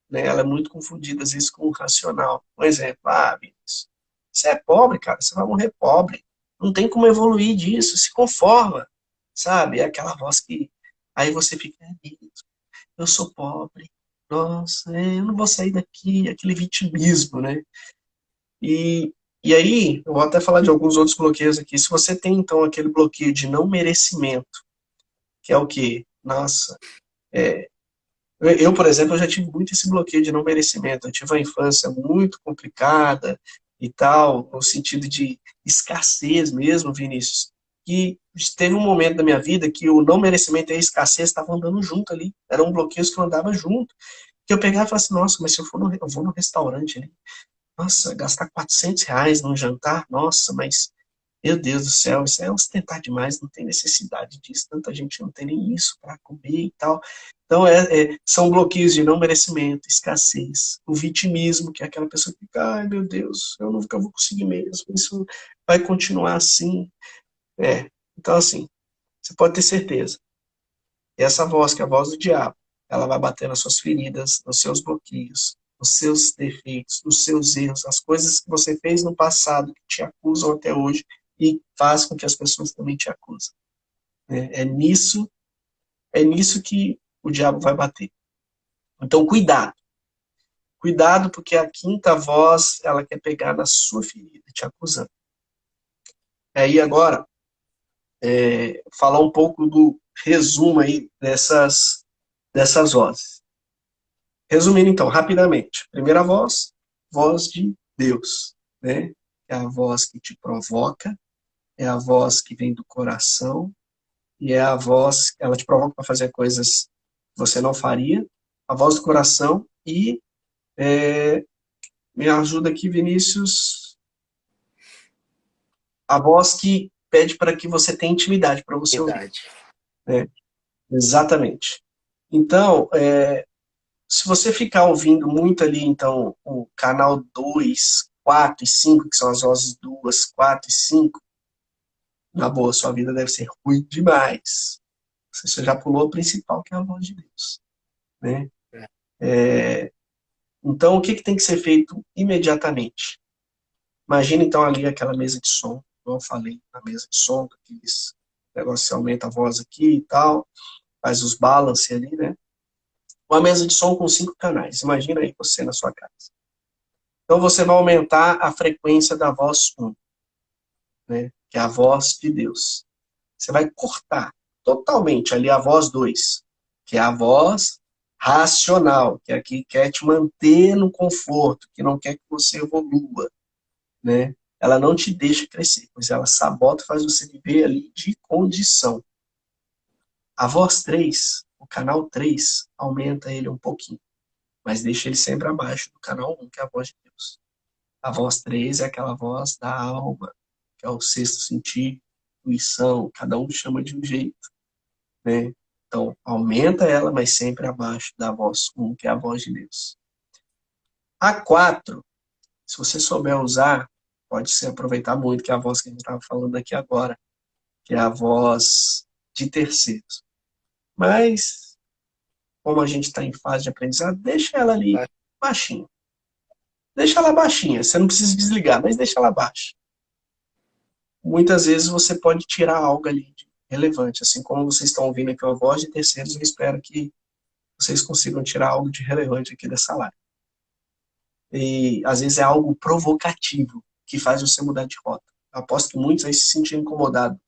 né? Ela é muito confundida, às vezes, com o racional. Por exemplo, Vinícius, você é pobre, cara, você vai morrer pobre. Não tem como evoluir disso, se conforma, sabe? É aquela voz que... Aí você fica, eu sou pobre, nossa, eu não vou sair daqui, aquele vitimismo, né? E, e aí, eu vou até falar de alguns outros bloqueios aqui. Se você tem, então, aquele bloqueio de não merecimento, que é o quê? Nossa, por exemplo, eu já tive muito esse bloqueio de não merecimento. Eu tive uma infância muito complicada e tal, no sentido de escassez mesmo, Vinícius. Que teve um momento da minha vida que o não merecimento e a escassez estavam andando junto ali. Eram bloqueios que andavam junto. Que eu pegava e falava assim, nossa, mas se eu for eu vou no restaurante ali, nossa, gastar R$ 400 num jantar, nossa, mas meu Deus do céu, isso é ostentar demais, não tem necessidade disso, tanta gente não tem nem isso para comer e tal. Então, são bloqueios de não merecimento, escassez, o vitimismo, que é aquela pessoa que fica, ai meu Deus, eu nunca vou conseguir mesmo, isso vai continuar assim. Então, assim, você pode ter certeza, essa voz, que é a voz do diabo, ela vai bater nas suas feridas, nos seus bloqueios, nos seus defeitos, nos seus erros, as coisas que você fez no passado que te acusam até hoje e faz com que as pessoas também te acusem. É nisso que o diabo vai bater. Então, cuidado. Cuidado, porque a quinta voz, ela quer pegar na sua ferida, te acusando. Aí, agora, falar um pouco do resumo aí dessas vozes. Resumindo, então, rapidamente. Primeira voz, voz de Deus, né? É a voz que te provoca, é a voz que vem do coração, e é a voz, ela te provoca para fazer coisas que você não faria, a voz do coração, e me ajuda aqui, Vinícius, a voz que pede para que você tenha intimidade para você ouvir. Verdade. Né? Exatamente. Então, se você ficar ouvindo muito ali, então, o canal 2, 4 e 5, que são as vozes 2, 4 e 5, na boa, sua vida deve ser ruim demais. Você já pulou a principal, que é a voz de Deus, né? É. Então, o que tem que ser feito imediatamente? Imagina, então, ali aquela mesa de som, como eu falei, a mesa de som, aqueles negócio que aumenta a voz aqui e tal, faz os balance ali, né? Uma mesa de som com 5 canais. Imagina aí você na sua casa. Então, você vai aumentar a frequência da voz 1, né? Que é a voz de Deus. Você vai cortar totalmente ali a voz 2, que é a voz racional, que é a que quer te manter no conforto, que não quer que você evolua, né? Ela não te deixa crescer, pois ela sabota e faz você viver ali de condição. A voz 3, o canal 3, aumenta ele um pouquinho, mas deixa ele sempre abaixo do canal 1, que é a voz de Deus. A voz 3 é aquela voz da alma, que é o sexto sentido, intuição, cada um chama de um jeito, né? Então, aumenta ela, mas sempre abaixo da voz 1, que é a voz de Deus. A 4, se você souber usar, pode se aproveitar muito, que é a voz que a gente estava falando aqui agora, que é a voz de terceiros. Mas, como a gente está em fase de aprendizado, deixa ela ali baixinha. Deixa ela baixinha, você não precisa desligar, mas deixa ela baixa. Muitas vezes você pode tirar algo ali de relevante, assim como vocês estão ouvindo aqui uma voz de terceiros, eu espero que vocês consigam tirar algo de relevante aqui dessa live. E às vezes é algo provocativo que faz você mudar de rota. Eu aposto que muitos aí se sentiram incomodados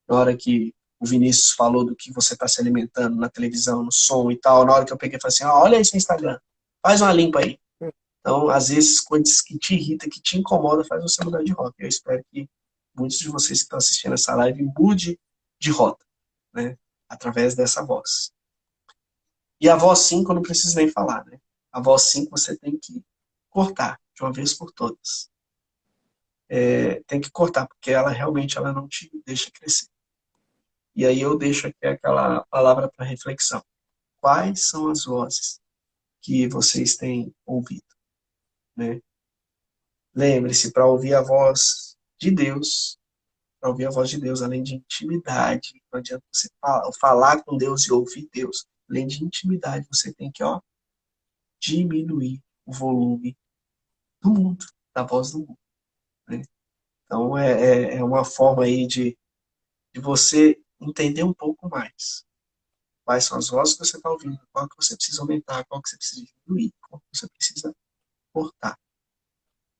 na hora que o Vinícius falou do que você está se alimentando na televisão, no som e tal. Na hora que eu peguei e falei assim, olha aí seu Instagram, faz uma limpa aí. Então, às vezes, coisas que te irritam, que te incomodam, faz você mudar de rota. Eu espero que muitos de vocês que estão assistindo essa live mude de rota, né? Através dessa voz. E a voz 5 eu não preciso nem falar, né? A voz 5 você tem que cortar de uma vez por todas. Tem que cortar, porque ela realmente ela não te deixa crescer. E aí eu deixo aqui aquela palavra para reflexão. Quais são as vozes que vocês têm ouvido, né? Lembre-se, para ouvir a voz de Deus, para ouvir a voz de Deus, além de intimidade, não adianta você falar com Deus e ouvir Deus. Além de intimidade, você tem que diminuir o volume do mundo, da voz do mundo, né? Então, é uma forma aí de você entender um pouco mais quais são as vozes que você está ouvindo, qual que você precisa aumentar, qual que você precisa diminuir, qual que você precisa cortar.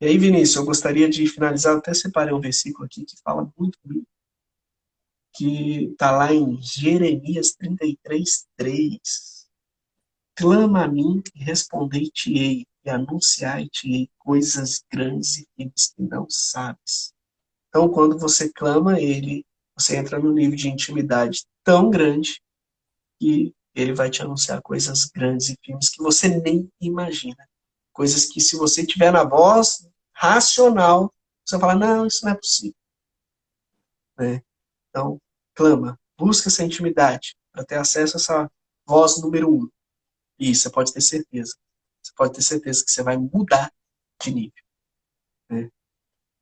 E aí, Vinícius, eu gostaria de finalizar, até separei um versículo aqui que fala muito comigo, que está lá em Jeremias 33:3. Clama a mim e respondei-te-ei, e anunciai-te-ei coisas grandes e firmes que não sabes. Então, quando você clama a ele, você entra num nível de intimidade tão grande que ele vai te anunciar coisas grandes e firmes que você nem imagina. Coisas que, se você tiver na voz racional, você vai falar, não, isso não é possível, né? Então, clama, busca essa intimidade para ter acesso a essa voz número 1. E você pode ter certeza. Você pode ter certeza que você vai mudar de nível, né?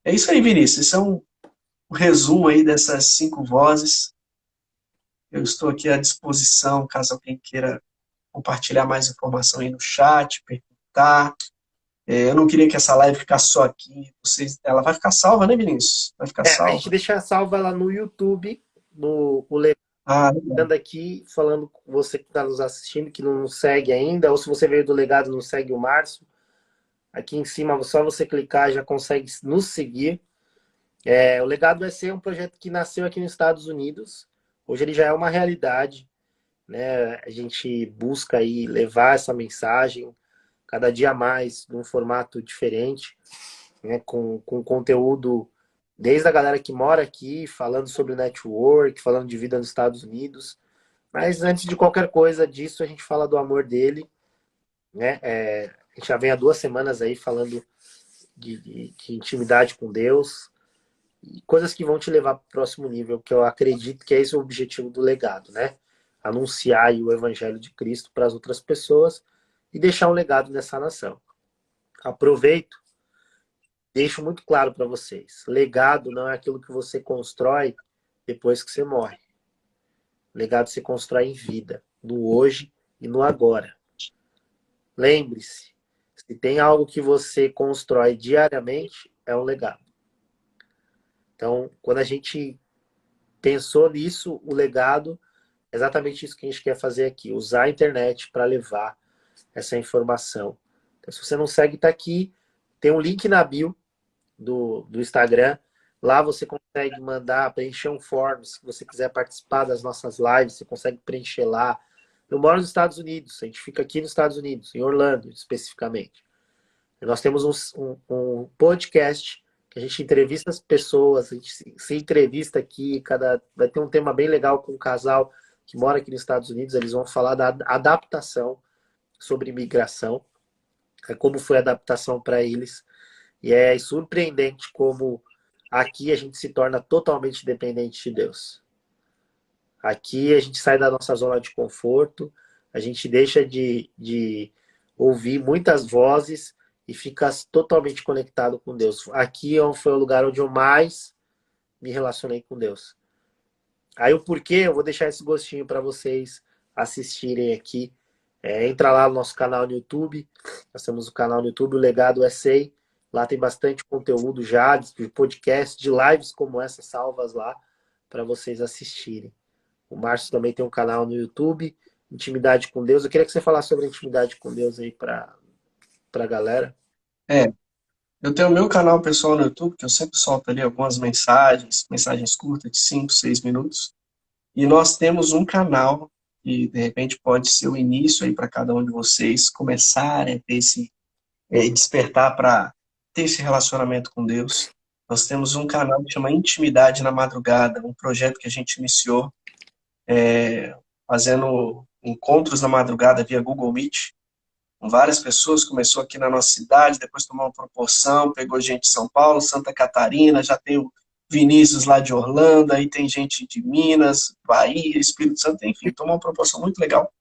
É isso aí, Vinícius. Isso é um resumo aí dessas 5 vozes. Eu estou aqui à disposição, caso alguém queira compartilhar mais informação aí no chat, perguntar. Eu não queria que essa live ficasse só aqui. Ela vai ficar salva, né, Vinícius? Vai ficar A gente salva. deixa salva lá no YouTube, no o Ah, legal. Legado aqui, falando com você que está nos assistindo, que não nos segue ainda, ou se você veio do Legado, não segue o Márcio. Aqui em cima, só você clicar já consegue nos seguir. O Legado vai ser um projeto que nasceu aqui nos Estados Unidos. Hoje ele já é uma realidade, né? A gente busca aí levar essa mensagem cada dia mais num formato diferente, né? Com conteúdo desde a galera que mora aqui, falando sobre network, falando de vida nos Estados Unidos. Mas antes de qualquer coisa disso, a gente fala do amor dele, né? A gente já vem há 2 semanas aí falando de intimidade com Deus, e coisas que vão te levar para o próximo nível, que eu acredito que é esse o objetivo do legado, né? Anunciar aí o evangelho de Cristo para as outras pessoas e deixar um legado nessa nação. Aproveito, deixo muito claro para vocês: legado não é aquilo que você constrói depois que você morre. legado se constrói em vida, no hoje e no agora. Lembre-se, se tem algo que você constrói diariamente, é um legado. Então, quando a gente pensou nisso, o legado, é exatamente isso que a gente quer fazer aqui, usar a internet para levar essa informação. Então, se você não segue, tá aqui, tem um link na bio do Instagram, lá você consegue mandar, preencher um form, se você quiser participar das nossas lives, você consegue preencher lá. Eu moro nos Estados Unidos, a gente fica aqui nos Estados Unidos, em Orlando, especificamente. E nós temos um podcast que a gente entrevista as pessoas, a gente se entrevista aqui, vai ter um tema bem legal com um casal que mora aqui nos Estados Unidos, eles vão falar da adaptação sobre imigração, como foi a adaptação para eles. E é surpreendente como aqui a gente se torna totalmente dependente de Deus. Aqui a gente sai da nossa zona de conforto, a gente deixa de ouvir muitas vozes e fica totalmente conectado com Deus. Aqui foi o lugar onde eu mais me relacionei com Deus. Aí o porquê, eu vou deixar esse gostinho para vocês assistirem aqui. Entra lá no nosso canal no YouTube. Nós temos o canal no YouTube, o Legado SA. Lá tem bastante conteúdo já, de podcast, de lives como essa, salvas lá, para vocês assistirem. O Márcio também tem um canal no YouTube, Intimidade com Deus. Eu queria que você falasse sobre intimidade com Deus aí para a galera. Eu tenho o meu canal pessoal no YouTube, que eu sempre solto ali algumas mensagens curtas de 5, 6 minutos. E nós temos um canal que, de repente, pode ser o início aí para cada um de vocês começarem a ter despertar para ter esse relacionamento com Deus. Nós temos um canal que chama Intimidade na Madrugada, um projeto que a gente iniciou fazendo encontros na madrugada via Google Meet, com várias pessoas, começou aqui na nossa cidade, depois tomou uma proporção, pegou gente de São Paulo, Santa Catarina, já tem o Vinícius lá de Orlando, aí tem gente de Minas, Bahia, Espírito Santo, enfim, tomou uma proporção muito legal.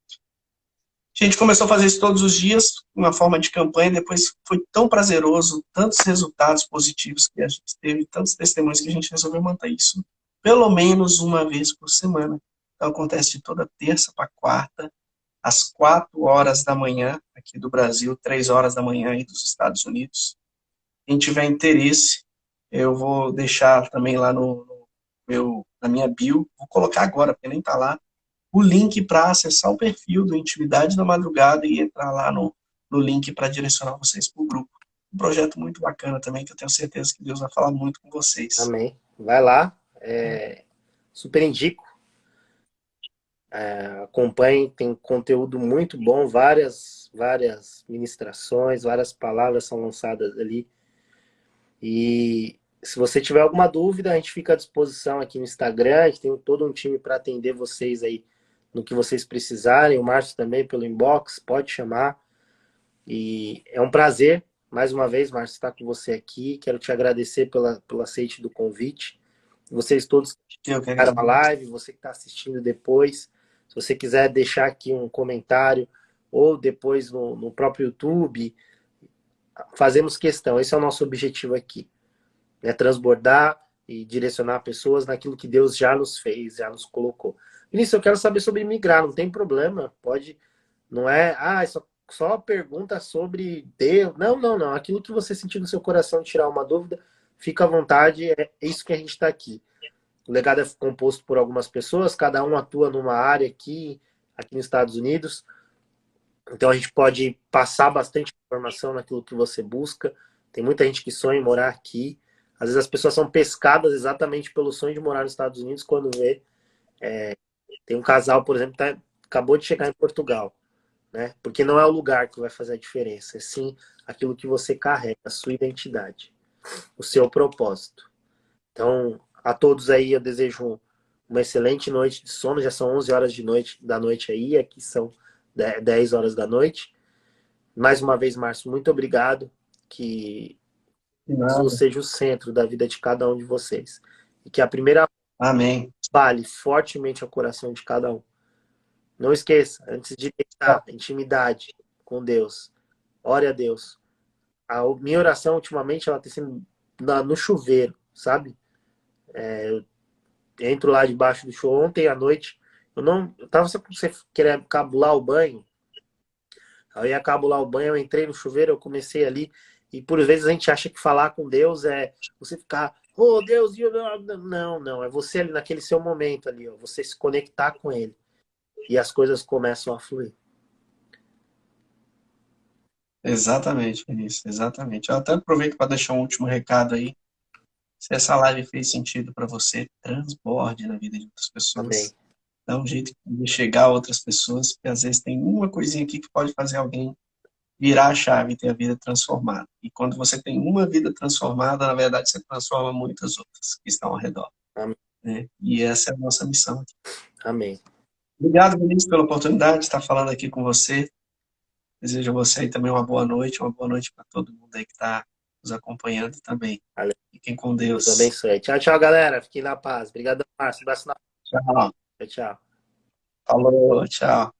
A gente começou a fazer isso todos os dias, uma forma de campanha, depois foi tão prazeroso, tantos resultados positivos que a gente teve, tantos testemunhos que a gente resolveu manter isso pelo menos uma vez por semana. Então acontece de toda terça para quarta, às 4 horas da manhã, aqui do Brasil, 3 horas da manhã aí dos Estados Unidos. Quem tiver interesse, eu vou deixar também lá na minha bio, vou colocar agora, porque nem está lá, o link para acessar o perfil do Intimidade na Madrugada e entrar lá no link para direcionar vocês para o grupo. Um projeto muito bacana também, que eu tenho certeza que Deus vai falar muito com vocês. Amém. Vai lá. Super indico. Acompanhe, tem conteúdo muito bom, várias ministrações, várias palavras são lançadas ali. E se você tiver alguma dúvida, a gente fica à disposição aqui no Instagram, a gente tem todo um time para atender vocês aí no que vocês precisarem. O Márcio também pelo inbox, pode chamar. E é um prazer, mais uma vez, Márcio, estar com você aqui. Quero te agradecer pelo aceite do convite. Vocês todos que ficaram na live, você que está assistindo depois, se você quiser deixar aqui um comentário ou depois no próprio YouTube, fazemos questão. Esse é o nosso objetivo aqui. É transbordar e direcionar pessoas naquilo que Deus já nos fez, já nos colocou. Vinícius, eu quero saber sobre migrar, não tem problema, pode, não é, só pergunta sobre Deus, não, aquilo que você sentir no seu coração, tirar uma dúvida, fica à vontade, é isso que a gente está aqui. O legado é composto por algumas pessoas, cada um atua numa área aqui nos Estados Unidos, então a gente pode passar bastante informação naquilo que você busca. Tem muita gente que sonha em morar aqui. Às vezes as pessoas são pescadas exatamente pelo sonho de morar nos Estados Unidos quando vê. Tem um casal, por exemplo, que acabou de chegar em Portugal, né? Porque não é o lugar que vai fazer a diferença, é sim aquilo que você carrega, a sua identidade, o seu propósito. Então, a todos aí eu desejo uma excelente noite de sono. Já são 11 horas da noite aí, aqui são 10 horas da noite. Mais uma vez, Márcio, muito obrigado. Que Jesus seja o centro da vida de cada um de vocês. E que a primeira Amém. fale fortemente ao coração de cada um. Não esqueça, antes de deitar, intimidade com Deus. Ore a Deus. A minha oração, ultimamente, ela tem sido no chuveiro, sabe? Eu entro lá debaixo do chuveiro. Ontem à noite, Eu não, eu tava só com você querendo cabular o banho. Aí eu ia cabular o banho, eu entrei no chuveiro, eu comecei ali. E por vezes a gente acha que falar com Deus é você ficar, oh Deus, não, não, é você ali naquele seu momento ali, ó, você se conectar com Ele. E as coisas começam a fluir. Exatamente, Vinícius, exatamente. Eu até aproveito para deixar um último recado aí. Se essa live fez sentido para você, transborde na vida de outras Amém. pessoas. Dá um jeito de chegar a outras pessoas, porque às vezes tem uma coisinha aqui que pode fazer alguém virar a chave e ter a vida transformada. E quando você tem uma vida transformada, na verdade, você transforma muitas outras que estão ao redor. Amém. Né? E essa é a nossa missão aqui. Amém. Obrigado, Vinícius, pela oportunidade de estar falando aqui com você. Desejo a você aí também uma boa noite para todo mundo aí que está nos acompanhando também. Fiquem com Deus Deus. abençoe. Tchau, tchau, galera. Fiquem na paz. Obrigado, Márcio. Abraço na. Tchau. Tchau, tchau. Falou, tchau.